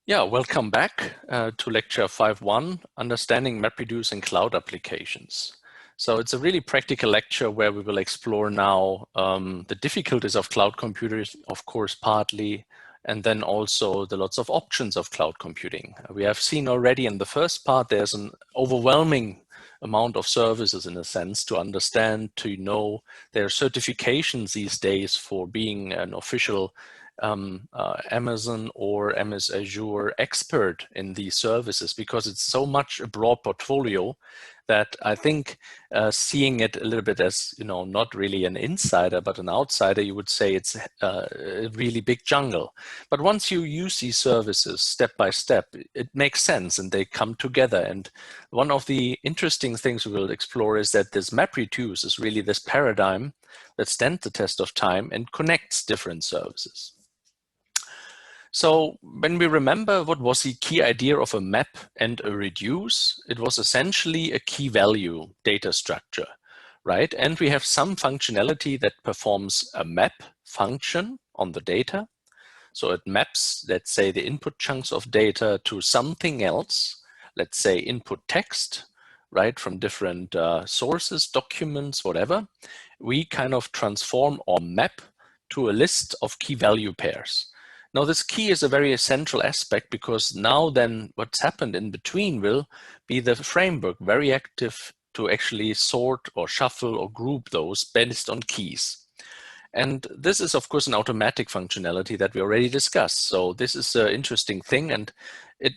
Yeah, welcome back to lecture 5.1, Understanding MapReduce in Cloud Applications. So it's a really practical lecture where we will explore now the difficulties of cloud computers, of course, partly, and then also the lots of options of cloud computing. We have seen already in the first part, there's an overwhelming amount of services in a sense to understand, to know. There are certifications these days for being an official Amazon or MS Azure expert in these services, because it's so much a broad portfolio that I think seeing it a little bit as, not really an insider, but an outsider, you would say it's a really big jungle. But once you use these services step by step, it makes sense and they come together. And one of the interesting things we will explore is that this MapReduce is really this paradigm that stands the test of time and connects different services. So when we remember what was the key idea of a map and a reduce, it was essentially a key value data structure, right? And we have some functionality that performs a map function on the data. So it maps, let's say, the input chunks of data to something else, let's say input text, right, from different sources, documents, whatever. We kind of transform or map to a list of key value pairs. Now, this key is a very essential aspect, because now then what's happened in between will be the framework very active to actually sort or shuffle or group those based on keys. And this is, of course, an automatic functionality that we already discussed. So this is an interesting thing. And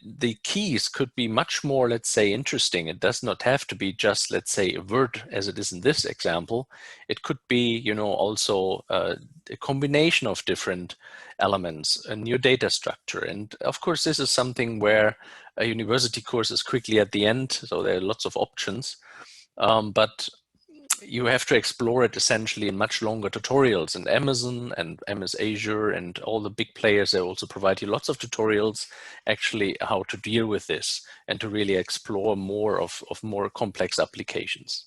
the keys could be much more, let's say, interesting. It does not have to be just, let's say, a word as it is in this example. It could be, also a combination of different elements, a new data structure. And of course, this is something where a university course is quickly at the end. So there are lots of options. But you have to explore it essentially in much longer tutorials, and Amazon and MS Azure and all the big players, they also provide you lots of tutorials actually how to deal with this and to really explore more of more complex applications.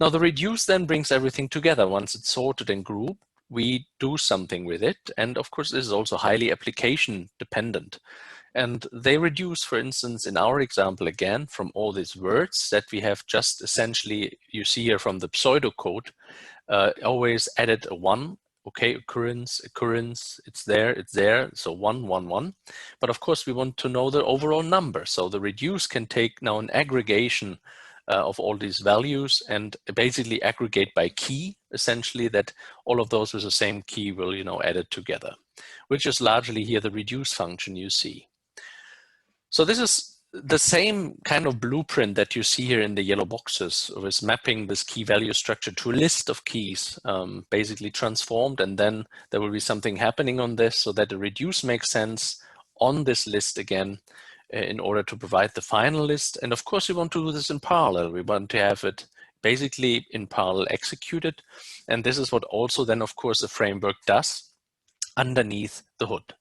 Now the reduce then brings everything together. Once it's sorted and grouped, we do something with it. And of course, this is also highly application dependent. And they reduce, for instance, in our example, again, from all these words that we have just essentially, you see here from the pseudocode, always added a 1, okay, occurrence, it's there, so 1, 1, 1. But of course, we want to know the overall number. So the reduce can take now an aggregation of all these values and basically aggregate by key, essentially, that all of those with the same key will, added together, which is largely here the reduce function you see. So this is the same kind of blueprint that you see here in the yellow boxes, with mapping this key value structure to a list of keys, basically transformed, and then there will be something happening on this so that the reduce makes sense on this list again in order to provide the final list. And of course, we want to do this in parallel. We want to have it basically in parallel executed. And this is what also then, of course, the framework does underneath the hood.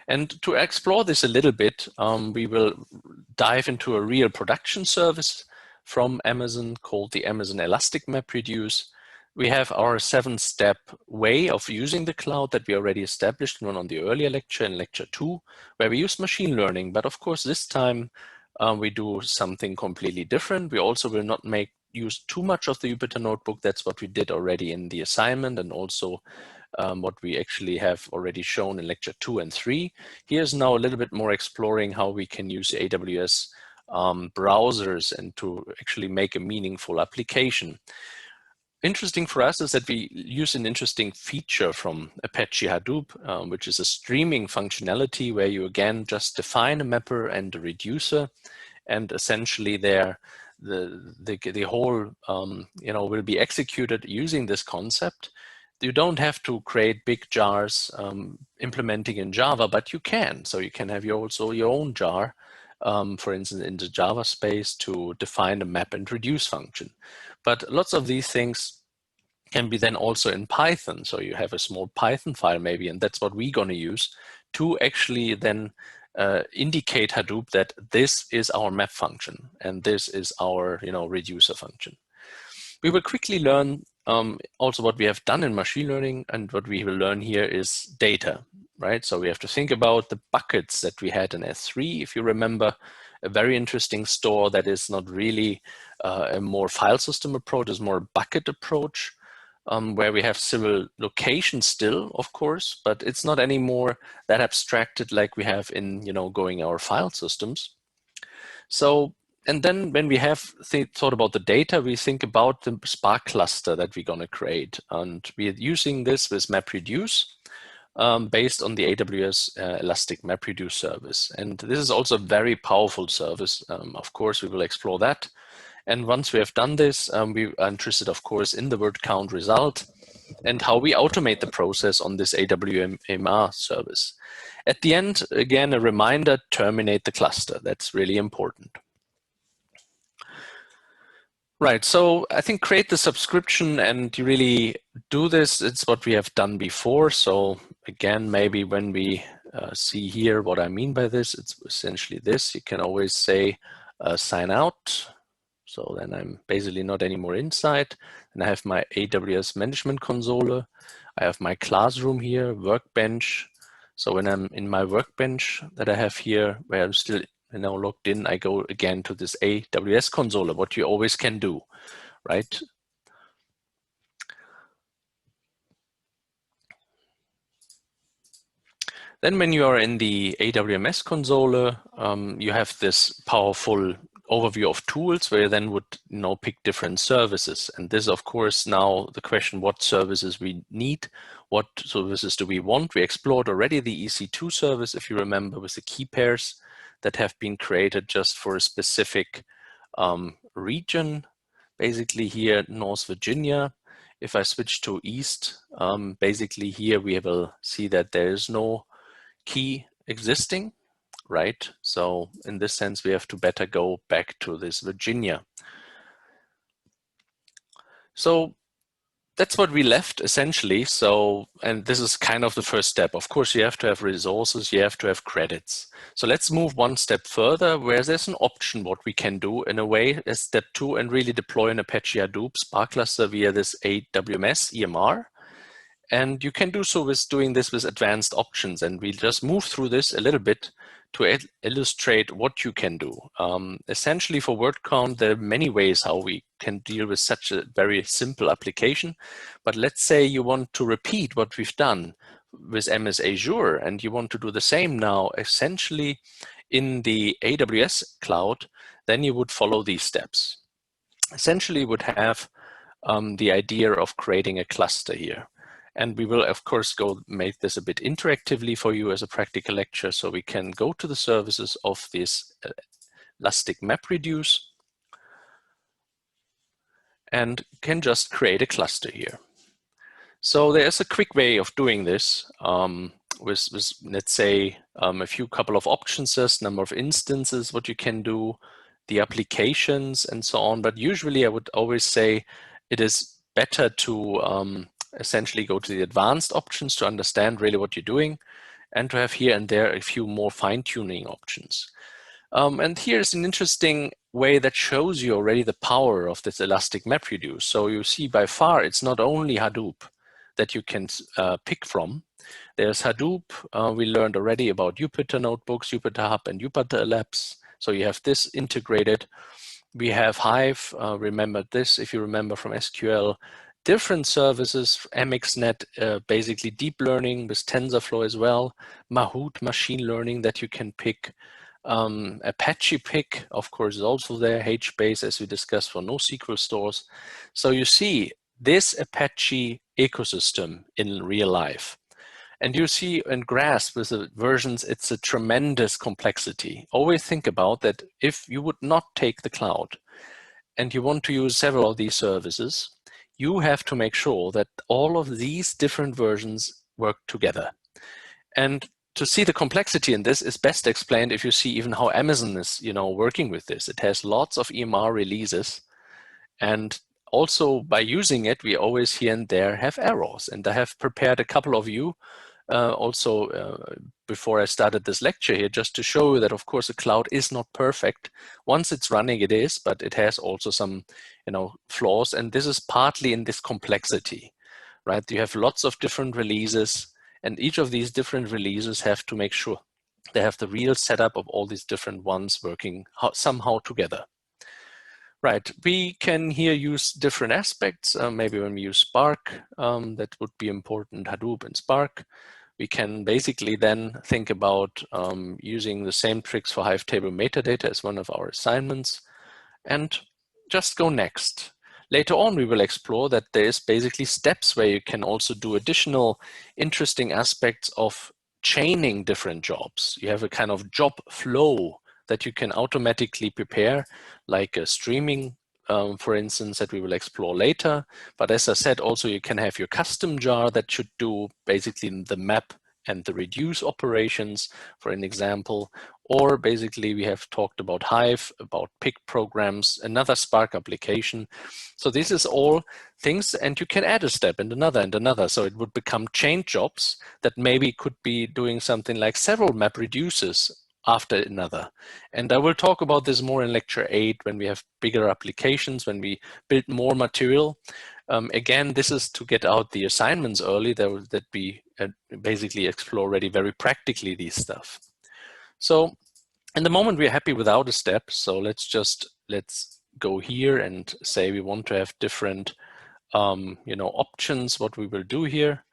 And to explore this a little bit, we will dive into a real production service from Amazon called the Amazon Elastic MapReduce. We have our 7-step way of using the cloud that we already established on the earlier lecture, in lecture 2, where we use machine learning. But of course, this time we do something completely different. We also will not use too much of the Jupyter notebook. That's what we did already in the assignment, and also what we actually have already shown in lecture 2 and 3. Here's now a little bit more exploring how we can use AWS browsers and to actually make a meaningful application. Interesting for us is that we use an interesting feature from Apache Hadoop, which is a streaming functionality where you again just define a mapper and a reducer, and essentially there the whole will be executed using this concept. You don't have to create big jars implementing in Java, but you can. So you can have also your own jar, for instance, in the Java space to define a map and reduce function. But lots of these things can be then also in Python. So you have a small Python file maybe, and that's what we're going to use to actually then indicate Hadoop that this is our map function and this is our reducer function. We will quickly learn Also what we have done in machine learning and what we will learn here is data, right? So we have to think about the buckets that we had in S3, if you remember, a very interesting store that is not really a more file system approach, is more a bucket approach, where we have several locations still, of course, but it's not anymore that abstracted like we have in, going our file systems. So, and then when we have thought about the data, we think about the Spark cluster that we're going to create. And we're using this with MapReduce based on the AWS Elastic MapReduce service. And this is also a very powerful service. Of course, we will explore that. And once we have done this, we are interested, of course, in the word count result and how we automate the process on this AWMR service. At the end, again, a reminder, terminate the cluster. That's really important. Right, so I think create the subscription and you really do this. It's what we have done before. So again, maybe when we see here what I mean by this, it's essentially this. You can always say sign out. So then I'm basically not anymore inside. And I have my AWS management console. I have my classroom here, workbench. So when I'm in my workbench that I have here, where I'm still logged in, I go again to this AWS console, what you always can do, right? Then when you are in the AWS console, you have this powerful overview of tools where you then would pick different services. And this, of course, now the question, what services we need, what services do we want? We explored already the EC2 service, if you remember, with the key pairs that have been created just for a specific region. Basically here, North Virginia. If I switch to East, basically here we will see that there is no key existing, right? So in this sense, we have to better go back to this Virginia. So that's what we left essentially. So, and this is kind of the first step. Of course, you have to have resources, you have to have credits. So let's move one step further where there's an option what we can do in a way as step 2 and really deploy an Apache Hadoop Spark cluster via this AWS EMR. And you can do so with doing this with advanced options. And we'll just move through this a little bit to illustrate what you can do. Essentially for word count, there are many ways how we can deal with such a very simple application. But let's say you want to repeat what we've done with MS Azure and you want to do the same now essentially in the AWS cloud, then you would follow these steps. Essentially you would have the idea of creating a cluster here. And we will, of course, make this a bit interactively for you as a practical lecture. So we can go to the services of this Elastic MapReduce and can just create a cluster here. So there's a quick way of doing this with let's say, a couple of options, just number of instances, what you can do, the applications, and so on. But usually I would always say it is better to essentially go to the advanced options to understand really what you're doing and to have here and there a few more fine-tuning options. And here's an interesting way that shows you already the power of this Elastic MapReduce. So you see by far it's not only Hadoop that you can pick from. There's Hadoop. We learned already about Jupyter notebooks, Jupyter Hub, and Jupyter Labs. So you have this integrated. We have Hive. Remember this if you remember from SQL. Different services, MXNet, basically deep learning with TensorFlow as well, Mahout machine learning that you can pick, Apache pick, of course, is also there, HBase as we discussed for NoSQL stores. So you see this Apache ecosystem in real life. And you see and grasp with the versions, it's a tremendous complexity. Always think about that if you would not take the cloud and you want to use several of these services, you have to make sure that all of these different versions work together. And to see the complexity in this is best explained if you see even how Amazon is, working with this. It has lots of EMR releases, and also by using it, we always here and there have errors. And I have prepared a couple of you before I started this lecture here, just to show you that, of course, the cloud is not perfect. Once it's running, it is, but it has also some flaws, and this is partly in this complexity, right? You have lots of different releases, and each of these different releases have to make sure they have the real setup of all these different ones working somehow together. Right, we can here use different aspects. Maybe when we use Spark, that would be important, Hadoop and Spark. We can basically then think about using the same tricks for Hive table metadata as one of our assignments, and just go next. Later on, we will explore that there's basically steps where you can also do additional interesting aspects of chaining different jobs. You have a kind of job flow that you can automatically prepare, like a streaming, for instance, that we will explore later. But as I said, also you can have your custom jar that should do basically the map and the reduce operations, for an example. Or basically we have talked about Hive, about pick programs, another Spark application. So this is all things, and you can add a step and another and another. So it would become chain jobs that maybe could be doing something like several map reduces after another. And I will talk about this more in lecture 8 when we have bigger applications, when we build more material. Again, this is to get out the assignments early that we basically explore already very practically these stuff. So in the moment we're happy without a step. So let's go here and say we want to have different options, what we will do here.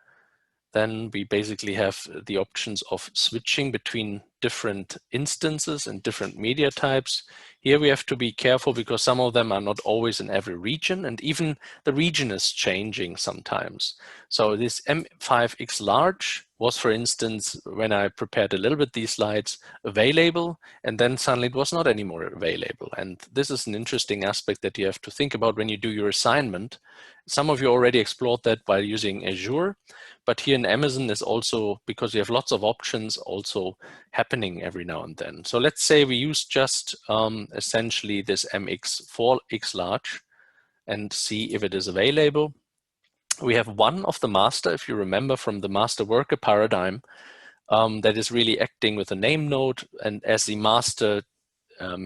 Then we basically have the options of switching between different instances and different media types. Here we have to be careful because some of them are not always in every region, and even the region is changing sometimes. So this M5X large was, for instance, when I prepared a little bit these slides, available, and then suddenly it was not anymore available. And this is an interesting aspect that you have to think about when you do your assignment. Some of you already explored that by using Azure, but here in Amazon is also, because you have lots of options, also happening every now and then. So let's say we use just essentially this MX4X large and see if it is available. We have one of the master, if you remember from the master worker paradigm, that is really acting with a name node, and as the master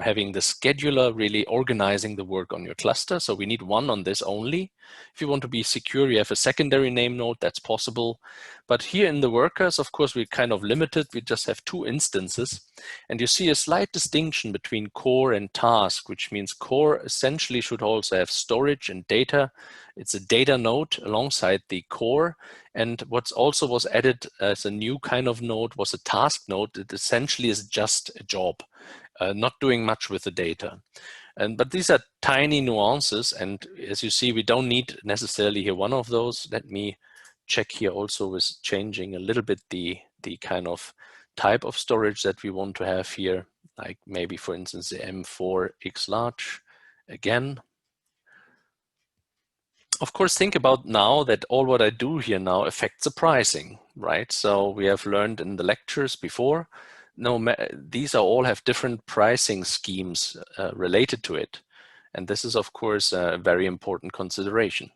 having the scheduler really organizing the work on your cluster. So we need one on this only. If you want to be secure, you have a secondary name node, that's possible. But here in the workers, of course, we're kind of limited. We just have 2 instances. And you see a slight distinction between core and task, which means core essentially should also have storage and data. It's a data node alongside the core. And what's also was added as a new kind of node was a task node that essentially is just a job. Not doing much with the data. But these are tiny nuances, and as you see, we don't need necessarily here one of those. Let me check here also with changing a little bit the kind of type of storage that we want to have here, like maybe, for instance, the M4X large again. Of course, think about now that all what I do here now affects the pricing, right? So we have learned in the lectures before, these are all have different pricing schemes related to it. And this is, of course, a very important consideration.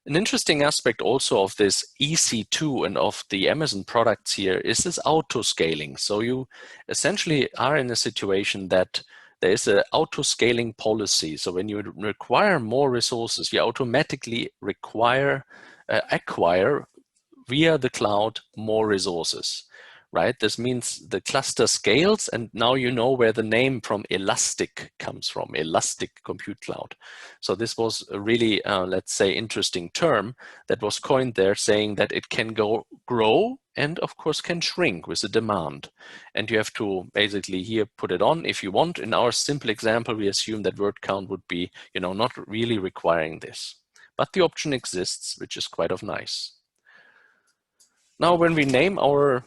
An interesting aspect also of this EC2 and of the Amazon products here is this auto-scaling. So you essentially are in a situation that there is an auto-scaling policy. So when you require more resources, you automatically acquire via the cloud more resources. Right? This means the cluster scales, and now you know where the name from Elastic comes from, Elastic Compute Cloud. So this was a really, let's say, interesting term that was coined there, saying that it can grow and, of course, can shrink with the demand. And you have to basically here put it on if you want. In our simple example, we assume that word count would be, not really requiring this. But the option exists, which is quite nice. Now, when we name our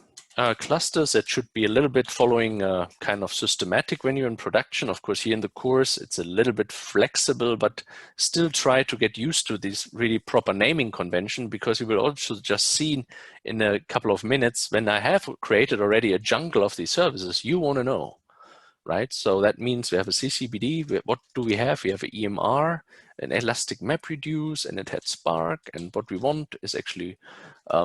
clusters, that should be a little bit following kind of systematic when you're in production. Of course, here in the course, it's a little bit flexible, but still try to get used to this really proper naming convention, because you will also just see in a couple of minutes when I have created already a jungle of these services, you want to know, right? So that means we have a CCBD. What do we have? We have an EMR, an Elastic MapReduce, and it had Spark. And what we want is actually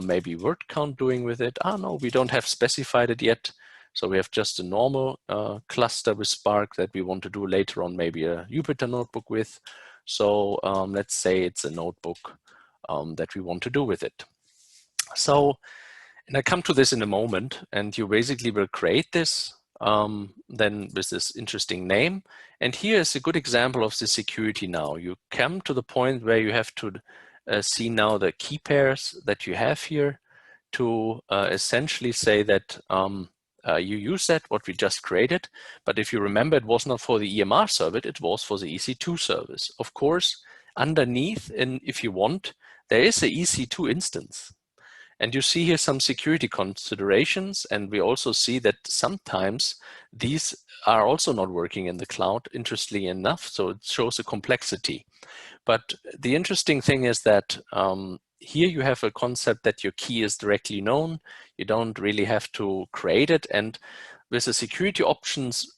maybe word count doing with it. No, we don't have specified it yet. So we have just a normal cluster with Spark that we want to do later on, maybe a Jupyter notebook with. So let's say it's a notebook that we want to do with it. So, and I come to this in a moment, and you basically will create this then with this interesting name. And here is a good example of the security now. You come to the point where you have to see now the key pairs that you have here to essentially say that you use that, what we just created. But if you remember, it was not for the EMR service, it was for the EC2 service. Of course, underneath, and if you want, there is a EC2 instance. And you see here some security considerations, and we also see that sometimes these are also not working in the cloud, interestingly enough, so it shows a complexity. But the interesting thing is that here you have a concept that your key is directly known. You don't really have to create it. And with the security options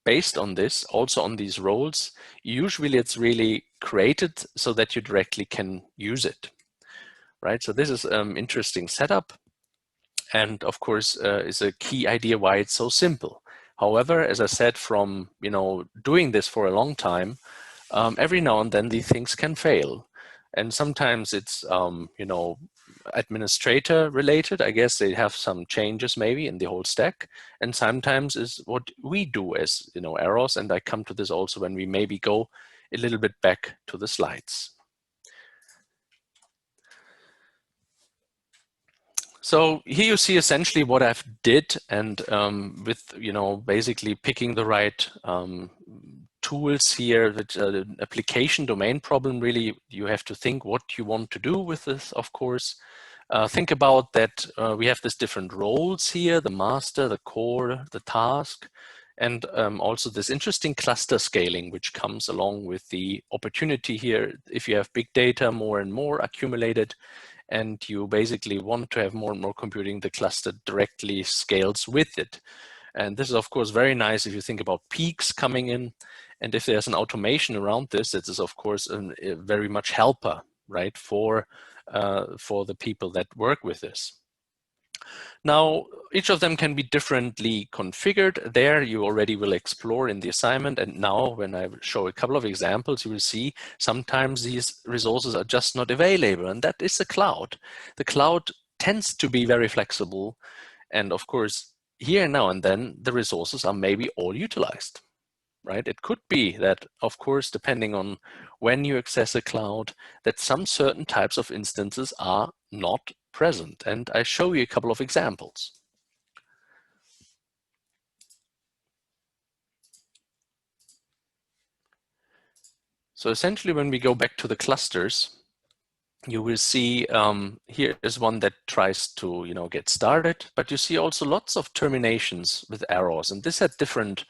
based on this, also on these roles, usually it's really created so that you directly can use it. Right, so this is interesting setup, and of course is a key idea why it's so simple. However, as I said, from doing this for a long time, every now and then these things can fail, and sometimes it's administrator related. I guess they have some changes maybe in the whole stack, and sometimes is what we do as errors. And I come to this also when we maybe go a little bit back to the slides. So here you see essentially what I've did, and with basically picking the right tools here, which application domain problem. Really, you have to think what you want to do with this. Of course, think about that. We have these different roles here: the master, the core, the task, and also this interesting cluster scaling, which comes along with the opportunity here. If you have big data, more and more accumulated, and you basically want to have more and more computing, the cluster directly scales with it. And this is, of course, very nice if you think about peaks coming in. And if there's an automation around this, it is, of course, a very much helper, right, for the people that work with this. Now, each of them can be differently configured. There you already will explore in the assignment. And now when I show a couple of examples, you will see sometimes these resources are just not available. And that is the cloud. The cloud tends to be very flexible. And of course, here now and then, the resources are maybe all utilized, right? It could be that, of course, depending on when you access a cloud, that some certain types of instances are not present. And I show you a couple of examples. So essentially, when we go back to the clusters, you will see here is one that tries to get started, but you see also lots of terminations with errors, and this had different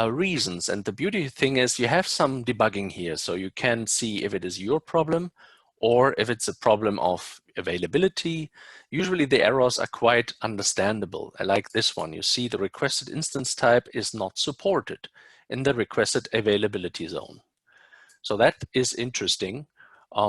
reasons. And the beauty thing is you have some debugging here, so you can see if it is your problem or if it's a problem of availability. Usually the errors are quite understandable. I like this one. You see the requested instance type is not supported in the requested availability zone. So that is interesting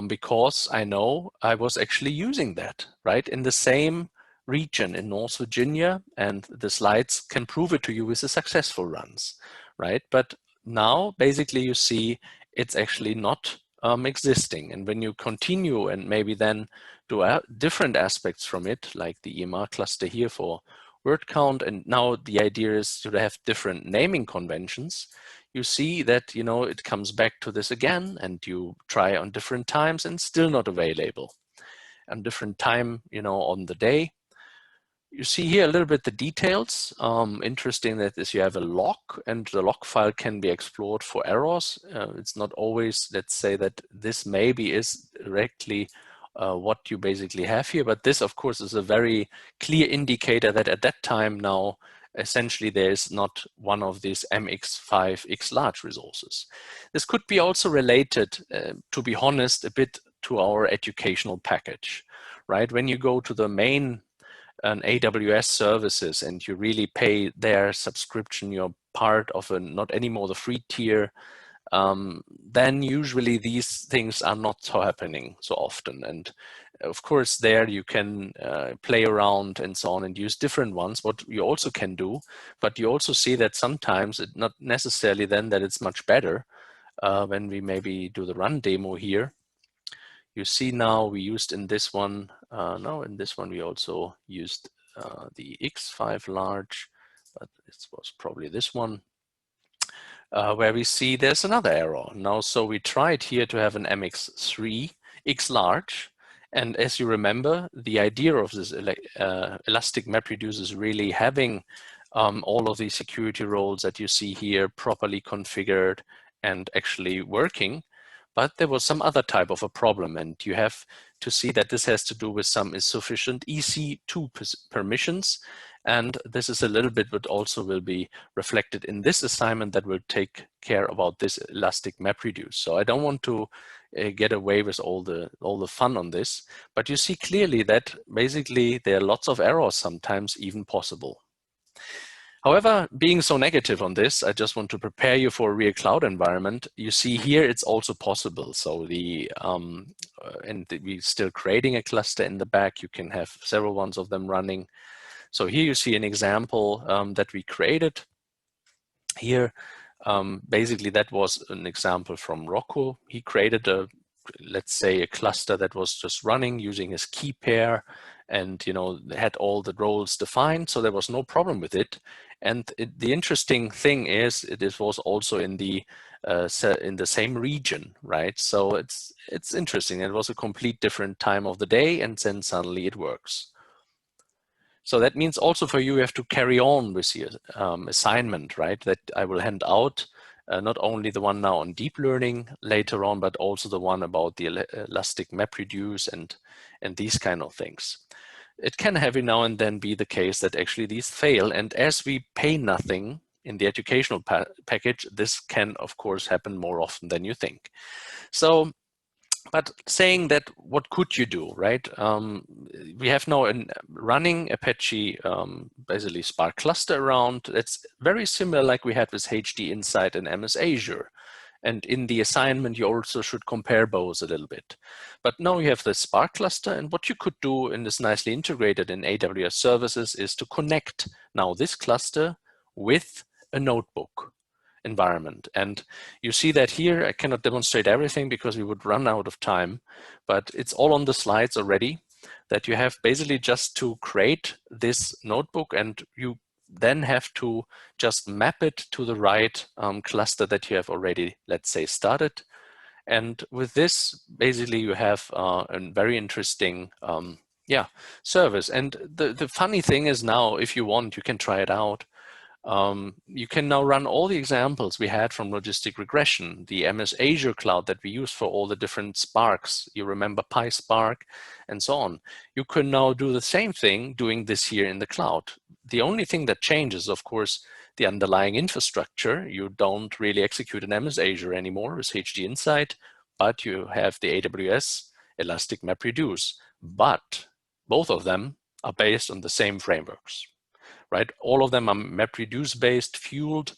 because I know I was actually using that, right, in the same region in North Virginia, and the slides can prove it to you with the successful runs, right? But now basically you see it's actually not existing. And when you continue and maybe then do different aspects from it, like the EMR cluster here for Wordcount, and now the idea is to have different naming conventions, you see that it comes back to this again, and you try on different times and still not available. And different time on the day. You see here a little bit the details. Interesting that is you have a log, and the log file can be explored for errors. It's not always, let's say, that this maybe is directly what you basically have here, but this of course is a very clear indicator that at that time now essentially there is not one of these MX5X large resources. This could be also related, to be honest, a bit to our educational package, right? When you go to the main AWS services and you really pay their subscription, you're part of not anymore the free tier, then usually these things are not so happening so often. And of course there you can play around and so on and use different ones, what you also can do, but you also see that sometimes it's not necessarily then that it's much better. when we maybe do the run demo here, you see now we used in this one, no, in this one we also used the X5 large, but it was probably this one, where we see there's another error. Now, so we tried here to have an MX3 X large, and as you remember, the idea of this elastic MapReduce is really having all of these security roles that you see here properly configured and actually working. But there was some other type of a problem, and you have to see that this has to do with some insufficient EC2 permissions. And this is a little bit what also will be reflected in this assignment that will take care about this elastic MapReduce. So I don't want to get away with all the fun on this, but you see clearly that basically there are lots of errors sometimes even possible. However, being so negative on this, I just want to prepare you for a real cloud environment. You see here, it's also possible. So we're still creating a cluster in the back. You can have several ones of them running. So here you see an example that we created. Here, basically that was an example from Rocco. He created let's say a cluster that was just running using his key pair, and had all the roles defined, so there was no problem with it. And the interesting thing is it was also in the same region, right? So it's interesting. It was a complete different time of the day, and then suddenly it works. So that means also for you, you have to carry on with your assignment, right? That I will hand out, not only the one now on deep learning later on, but also the one about the elastic MapReduce and these kind of things. It can every now and then be the case that actually these fail. And as we pay nothing in the educational package, this can, of course, happen more often than you think. So, but saying that, what could you do, right? We have now a running Apache, basically Spark cluster around. It's very similar like we had with HD Insight and MS Azure. And in the assignment, you also should compare both a little bit. But now you have the Spark cluster, and what you could do in this nicely integrated in AWS services is to connect now this cluster with a notebook environment. And you see that here. I cannot demonstrate everything because we would run out of time, but it's all on the slides already, that you have basically just to create this notebook, and you then have to just map it to the right cluster that you have already, let's say, started. And with this, basically, you have a very interesting service. And the funny thing is now, if you want, you can try it out. You can now run all the examples we had from logistic regression, the MS Azure cloud that we use for all the different Sparks. You remember PySpark and so on. You can now do the same thing doing this here in the cloud. The only thing that changes, of course, the underlying infrastructure. You don't really execute in MS Azure anymore with HD Insight, but you have the AWS Elastic MapReduce. But both of them are based on the same frameworks. Right? All of them are MapReduce based, fueled.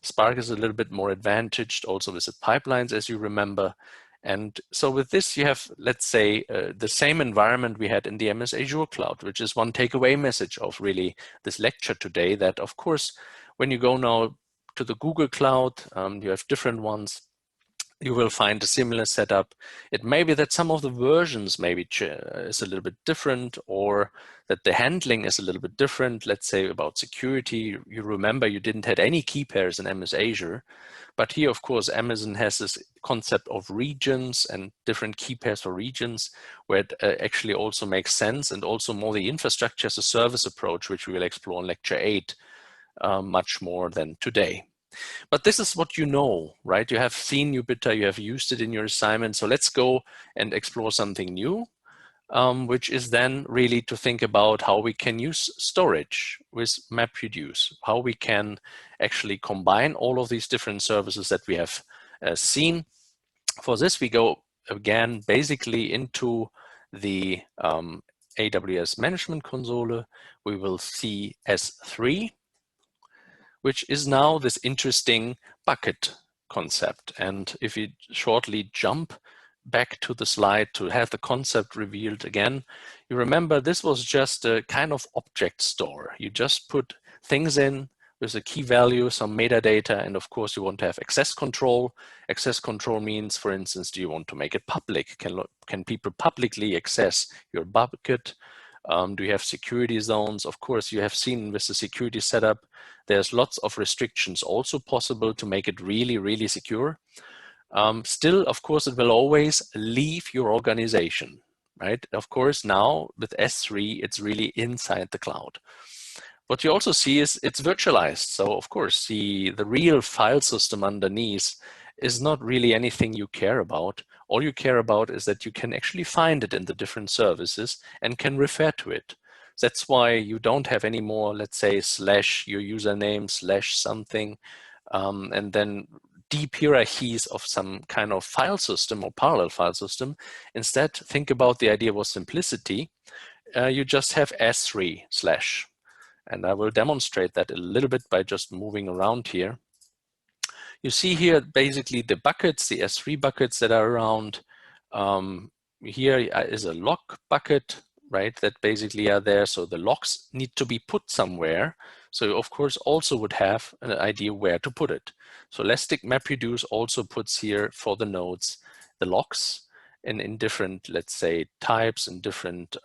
Spark is a little bit more advantaged also with the pipelines, as you remember. And so with this, you have, let's say, the same environment we had in the MS Azure cloud, which is one takeaway message of really this lecture today, that of course, when you go now to the Google Cloud, you have different ones. You will find a similar setup. It may be that some of the versions maybe is a little bit different, or that the handling is a little bit different. Let's say about security, you remember you didn't have any key pairs in MS Azure, but here, of course, Amazon has this concept of regions and different key pairs for regions, where it actually also makes sense, and also more the infrastructure as a service approach, which we will explore in lecture 8 much more than today. But this is what you know, right? You have seen Jupyter, you have used it in your assignment. So let's go and explore something new, which is then really to think about how we can use storage with MapReduce, how we can actually combine all of these different services that we have seen. For this, we go again basically into the AWS Management Console. We will see S3, which is now this interesting bucket concept. And if we shortly jump back to the slide to have the concept revealed again, you remember this was just a kind of object store. You just put things in with a key value, some metadata, and of course you want to have access control. Access control means, for instance, do you want to make it public? Can people publicly access your bucket? Do you have security zones? Of course, you have seen with the security setup, there's lots of restrictions also possible to make it really, really secure. Still, of course, it will always leave your organization, right? Of course, now with S3, it's really inside the cloud. What you also see is it's virtualized. So of course, the real file system underneath is not really anything you care about. All you care about is that you can actually find it in the different services and can refer to it. That's why you don't have any more, let's say, slash your username, slash something, and then deep hierarchies of some kind of file system or parallel file system. Instead, think about the idea of simplicity. You just have S3 slash. And I will demonstrate that a little bit by just moving around here. You see here basically the buckets, the S3 buckets that are around. Here is a log bucket, right, that basically are there. So the logs need to be put somewhere. So you, of course, also would have an idea where to put it. So Elastic MapReduce also puts here for the nodes the logs in different, let's say, types and different,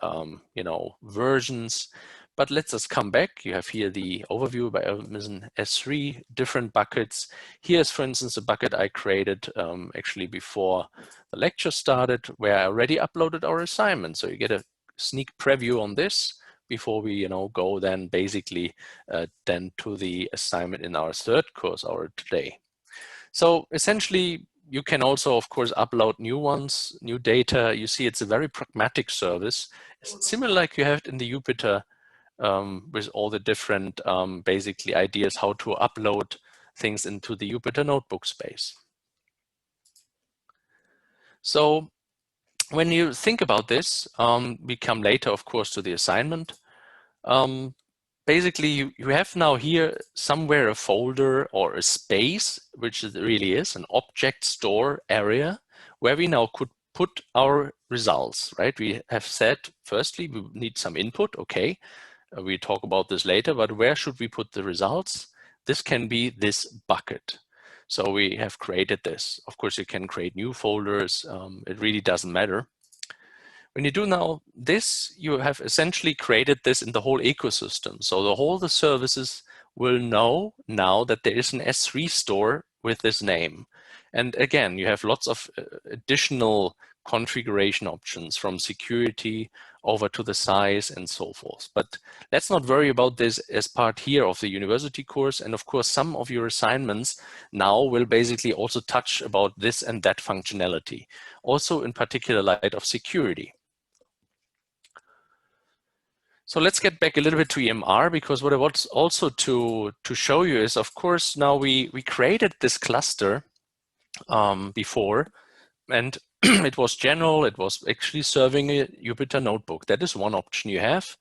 versions. But let's just come back. You have here the overview by Amazon S3, different buckets. Here's, for instance, a bucket I created actually before the lecture started, where I already uploaded our assignment. So you get a sneak preview on this before we, go then basically then to the assignment in our third course hour today. So essentially, you can also, of course, upload new ones, new data. You see, it's a very pragmatic service. It's similar like you have it in the Jupyter. With all the different basically ideas how to upload things into the Jupyter notebook space. So when you think about this, we come later, of course, to the assignment. Basically, you have now here somewhere a folder or a space, which it really is an object store area, where we now could put our results, right? We have said, firstly, we need some input, okay. We talk about this later, but where should we put the results? This can be this bucket. So we have created this. Of course, you can create new folders. It really doesn't matter. When you do now this, you have essentially created this in the whole ecosystem. So the services will know now that there is an S3 store with this name. And again, you have lots of additional configuration options from security over to the size and so forth. But let's not worry about this as part here of the university course. And of course, some of your assignments now will basically also touch about this and that functionality, also in particular light of security. So let's get back a little bit to EMR, because what I want also to show you is, of course, now we created this cluster before, and it was general. It was actually serving a Jupyter notebook. That is one option you have.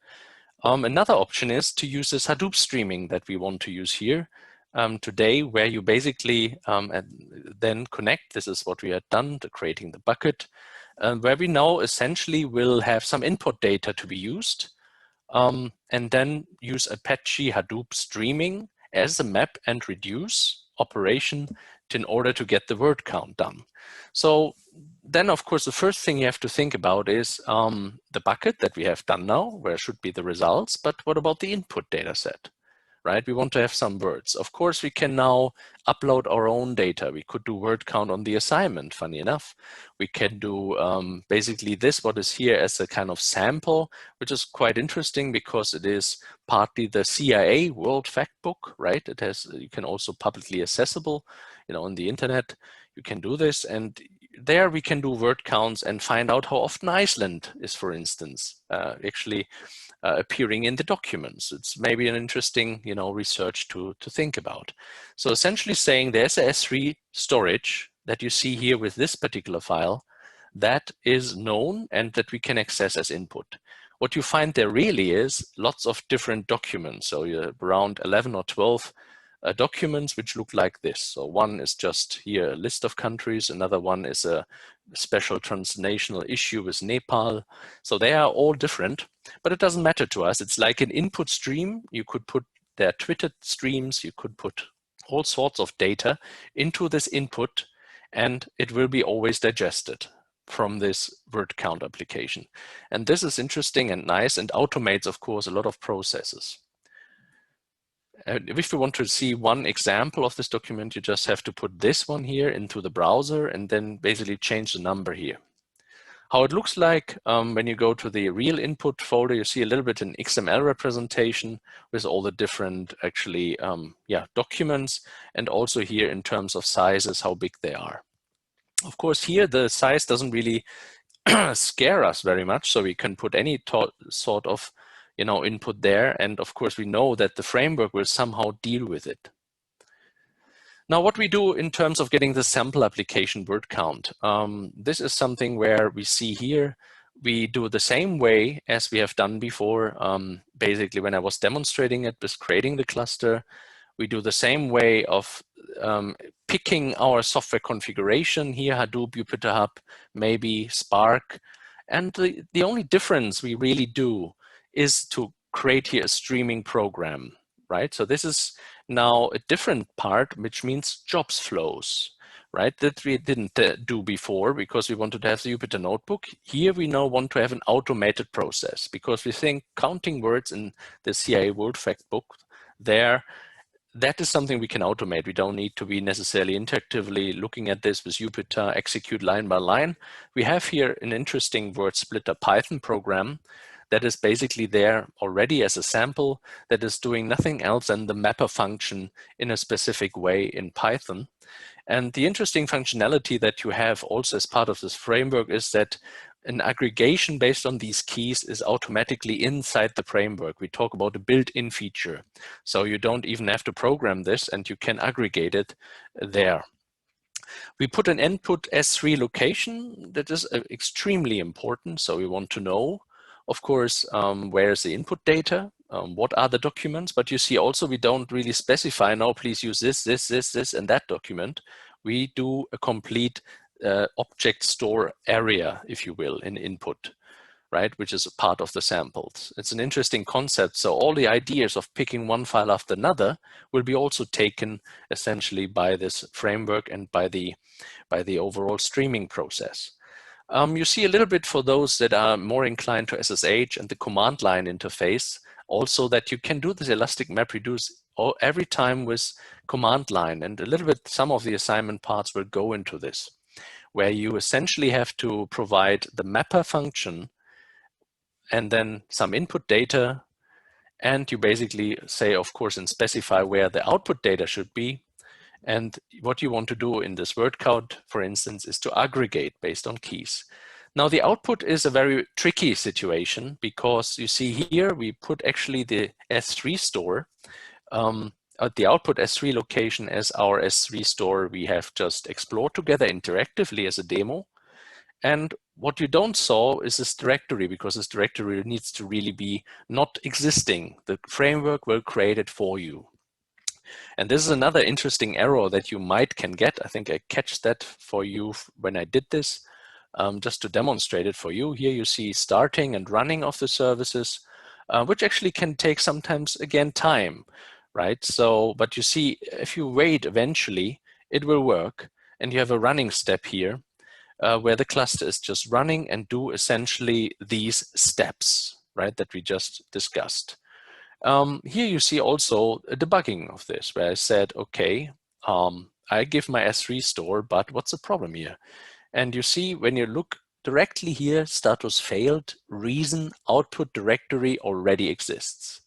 Another option is to use this Hadoop streaming that we want to use here today, where you basically then connect. This is what we had done, creating the bucket, where we now essentially will have some input data to be used. And then use Apache Hadoop streaming as a map and reduce operation in order to get the word count done. So then, of course, the first thing you have to think about is the bucket that we have done now, where should be the results, but what about the input data set? Right? We want to have some words. Of course, we can now upload our own data. We could do word count on the assignment, funny enough. We can do basically this, what is here as a kind of sample, which is quite interesting because it is partly the CIA World Factbook, right? It has, you can also publicly accessible, on the internet. You can do this, and there we can do word counts and find out how often Iceland is, for instance, actually appearing in the documents. It's maybe an interesting, research to think about. So essentially saying there's a S3 storage that you see here with this particular file that is known and that we can access as input. What you find there really is lots of different documents. So you're around 11 or 12 documents which look like this. So one is just here a list of countries. Another one is a special transnational issue with Nepal. So they are all different, but it doesn't matter to us. It's like an input stream. You could put there are Twitter streams. You could put all sorts of data into this input, and it will be always digested from this word count application. And this is interesting and nice and automates, of course, a lot of processes. If you want to see one example of this document, you just have to put this one here into the browser and then basically change the number here. How it looks like when you go to the real input folder, you see a little bit an XML representation with all the different actually documents, and also here in terms of sizes, how big they are. Of course, here the size doesn't really scare us very much, so we can put any sort of input there, and of course we know that the framework will somehow deal with it. Now, what we do in terms of getting the sample application word count, this is something where we see here, we do the same way as we have done before. Basically, when I was demonstrating it with creating the cluster, we do the same way of picking our software configuration here, Hadoop, Jupyter Hub, maybe Spark. And the only difference we really do is to create here a streaming program, right? So this is now a different part, which means jobs flows, right? That we didn't do before because we wanted to have the Jupyter notebook. Here we now want to have an automated process because we think counting words in the CIA World Fact book there, that is something we can automate. We don't need to be necessarily interactively looking at this with Jupyter, execute line by line. We have here an interesting word splitter Python program that is basically there already as a sample that is doing nothing else than the mapper function in a specific way in Python. And the interesting functionality that you have also as part of this framework is that an aggregation based on these keys is automatically inside the framework. We talk about a built-in feature. So you don't even have to program this and you can aggregate it there. We put an input S3 location that is extremely important. So we want to know, of course, where's the input data? What are the documents? But you see also we don't really specify, no, please use this, and that document. We do a complete object store area, if you will, in input, right, which is a part of the samples. It's an interesting concept. So all the ideas of picking one file after another will be also taken essentially by this framework and by the overall streaming process. You see a little bit for those that are more inclined to SSH and the command line interface, also that you can do this elastic map reduce every time with command line, and a little bit some of the assignment parts will go into this, where you essentially have to provide the mapper function and then some input data, and you basically say, of course, and specify where the output data should be. And what you want to do in this word count, for instance, is to aggregate based on keys. Now, the output is a very tricky situation because you see here, we put actually the S3 store at the output S3 location as our S3 store we have just explored together interactively as a demo. And what you don't saw is this directory, because this directory needs to really be not existing. The framework will create it for you. And this is another interesting error that you can get. I think I catch that for you when I did this, just to demonstrate it for you. Here you see starting and running of the services, which actually can take sometimes, again, time, right? So, but you see, if you wait, eventually it will work. And you have a running step here where the cluster is just running and do essentially these steps, right, that we just discussed. Here you see also a debugging of this, where I said, okay, I give my S3 store, but what's the problem here? And you see when you look directly here, status failed, reason output directory already exists,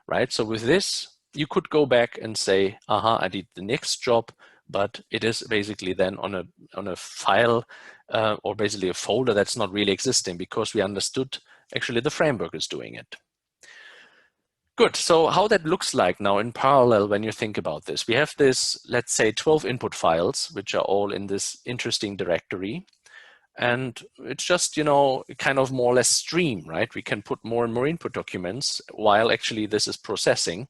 right? So with this, you could go back and say, aha, I did the next job, but it is basically then on a file or basically a folder that's not really existing because we understood actually the framework is doing it. Good, so how that looks like now in parallel when you think about this. We have this, let's say 12 input files, which are all in this interesting directory. And it's just, kind of more or less stream, right? We can put more and more input documents while actually this is processing.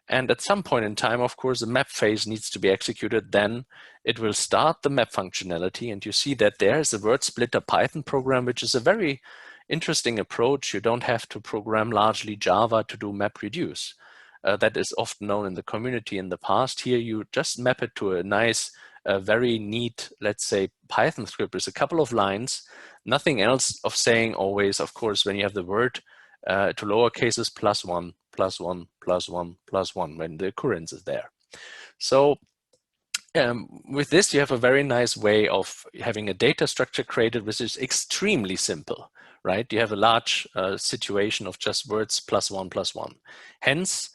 And at some point in time, of course, the map phase needs to be executed. Then it will start the map functionality. And you see that there is a word splitter Python program, which is a very interesting approach. You don't have to program largely Java to do map reduce. that is often known in the community in the past. Here you just map it to a nice, very neat, let's say, Python script. There's a couple of lines, nothing else of saying always, of course, when you have the word to lower cases, +1, +1, +1, +1, when the occurrence is there. So with this, you have a very nice way of having a data structure created, which is extremely simple, right? You have a large situation of just words +1, +1. Hence,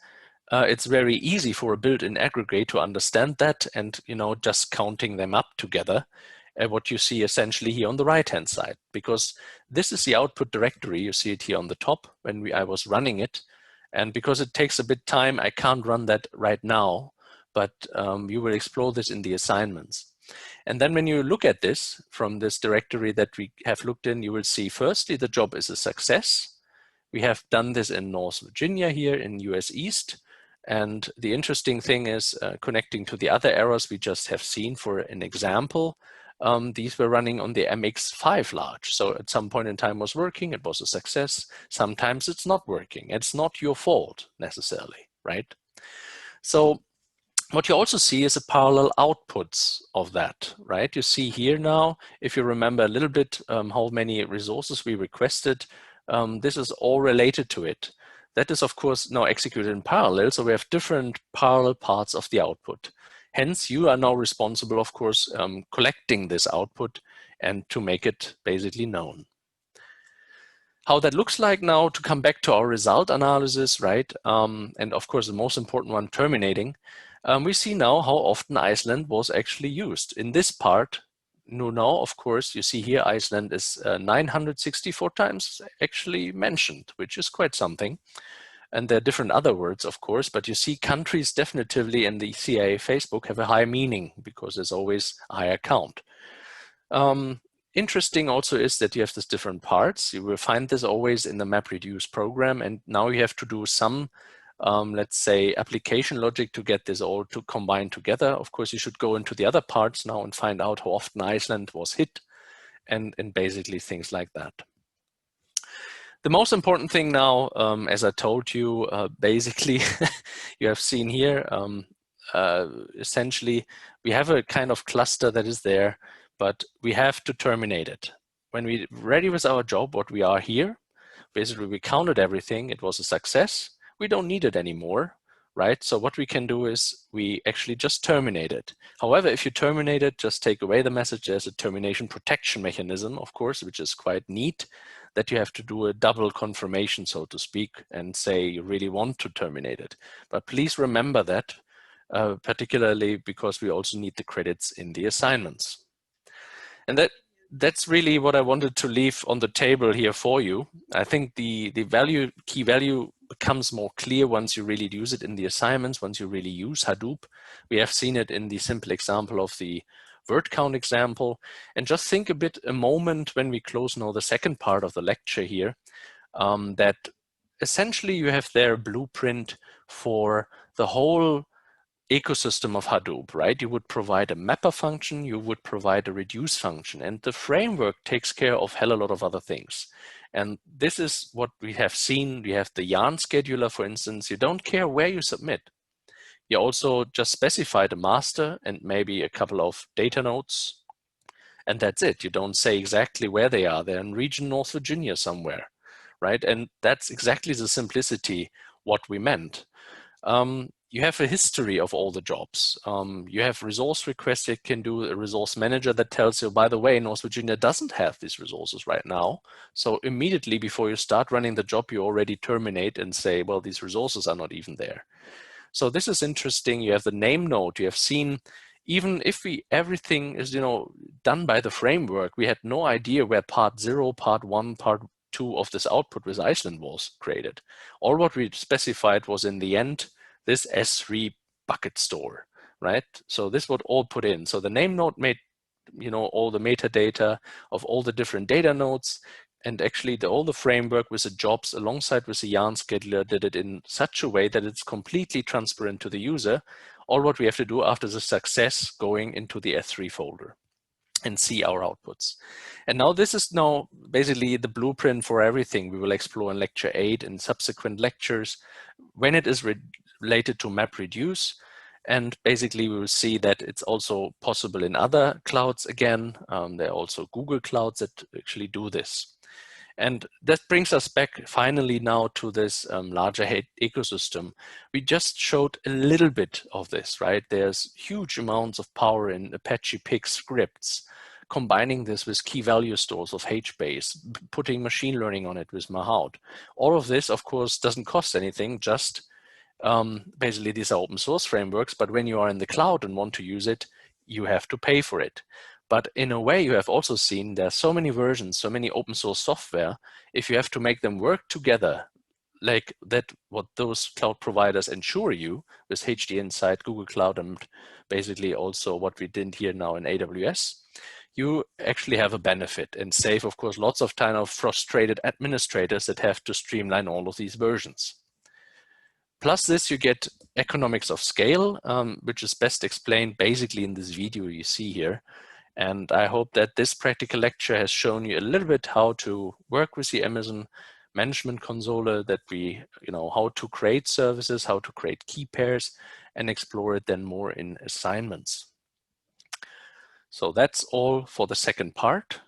it's very easy for a built-in aggregate to understand that and, just counting them up together, what you see essentially here on the right-hand side, because this is the output directory. You see it here on the top when I was running it. And because it takes a bit time, I can't run that right now, but you will explore this in the assignments. And then when you look at this from this directory that we have looked in, you will see firstly, the job is a success. We have done this in North Virginia here in US East. And the interesting thing is connecting to the other errors we just have seen. For an example, these were running on the MX5 large. So at some point in time it was working, it was a success. Sometimes it's not working. It's not your fault necessarily, right? So what you also see is a parallel outputs of that, right? You see here now, if you remember a little bit how many resources we requested, this is all related to it. That is, of course, now executed in parallel. So we have different parallel parts of the output. Hence, you are now responsible, of course, collecting this output and to make it basically known. How that looks like now, to come back to our result analysis, right? And of course, the most important one, terminating. We see now how often Iceland was actually used. In this part, now, of course, you see here Iceland is 964 times actually mentioned, which is quite something. And there are different other words, of course, but you see countries definitively in the CIA Facebook have a high meaning because there's always a higher count. Interesting also is that you have these different parts. You will find this always in the MapReduce program, and now you have to do some let's say, application logic to get this all to combine together. Of course, you should go into the other parts now and find out how often Iceland was hit and basically things like that. The most important thing now, as I told you, basically, you have seen here, essentially, we have a kind of cluster that is there, but we have to terminate it. When we're ready with our job, what we are here, basically we counted everything, it was a success. We don't need it anymore, right? So what we can do is we actually just terminate it. However, if you terminate it, just take away the message. There's a termination protection mechanism, of course, which is quite neat, that you have to do a double confirmation, so to speak, and say you really want to terminate it. But please remember that, particularly because we also need the credits in the assignments. And that's really what I wanted to leave on the table here for you. I think the key value becomes more clear once you really use it in the assignments, once you really use Hadoop. We have seen it in the simple example of the Wordcount example. And just think a moment when we close now the second part of the lecture here, that essentially you have there a blueprint for the whole ecosystem of Hadoop, right? You would provide a mapper function, you would provide a reduce function, and the framework takes care of hell a lot of other things. And this is what we have seen. We have the yarn scheduler, for instance. You don't care where you submit. You also just specify the master and maybe a couple of data nodes, and that's it. You don't say exactly where they are. They're in region North Virginia somewhere, right? And that's exactly the simplicity what we meant. You have a history of all the jobs. You have resource requests. You can do a resource manager that tells you, by the way, North Virginia doesn't have these resources right now. So immediately before you start running the job, you already terminate and say, well, these resources are not even there. So this is interesting. You have the name node. You have seen, even if everything is done by the framework, we had no idea where part 0, part 1, part 2 of this output with Iceland was created. All what we specified was in the end this S3 bucket store, right? So this would all put in. So the name node made, all the metadata of all the different data nodes, and actually all the framework with the jobs alongside with the yarn scheduler did it in such a way that it's completely transparent to the user. All what we have to do after the success, going into the S3 folder and see our outputs. And now this is now basically the blueprint for everything we will explore in lecture 8 and subsequent lectures. When it is related to MapReduce. And basically, we will see that it's also possible in other clouds again. There are also Google clouds that actually do this. And that brings us back finally now to this larger ecosystem. We just showed a little bit of this, right? There's huge amounts of power in Apache Pig scripts, combining this with key value stores of HBase, putting machine learning on it with Mahout. All of this, of course, doesn't cost anything, just basically these are open source frameworks, but when you are in the cloud and want to use it, you have to pay for it. But in a way, you have also seen there are so many versions, so many open source software. If you have to make them work together, like that, what those cloud providers ensure you with HD Insight, Google Cloud, and basically also what we did here now in AWS, you actually have a benefit and save, of course, lots of time of frustrated administrators that have to streamline all of these versions. Plus this, you get economics of scale, which is best explained basically in this video you see here. And I hope that this practical lecture has shown you a little bit how to work with the Amazon Management Console, that we, how to create services, how to create key pairs, and explore it then more in assignments. So that's all for the second part.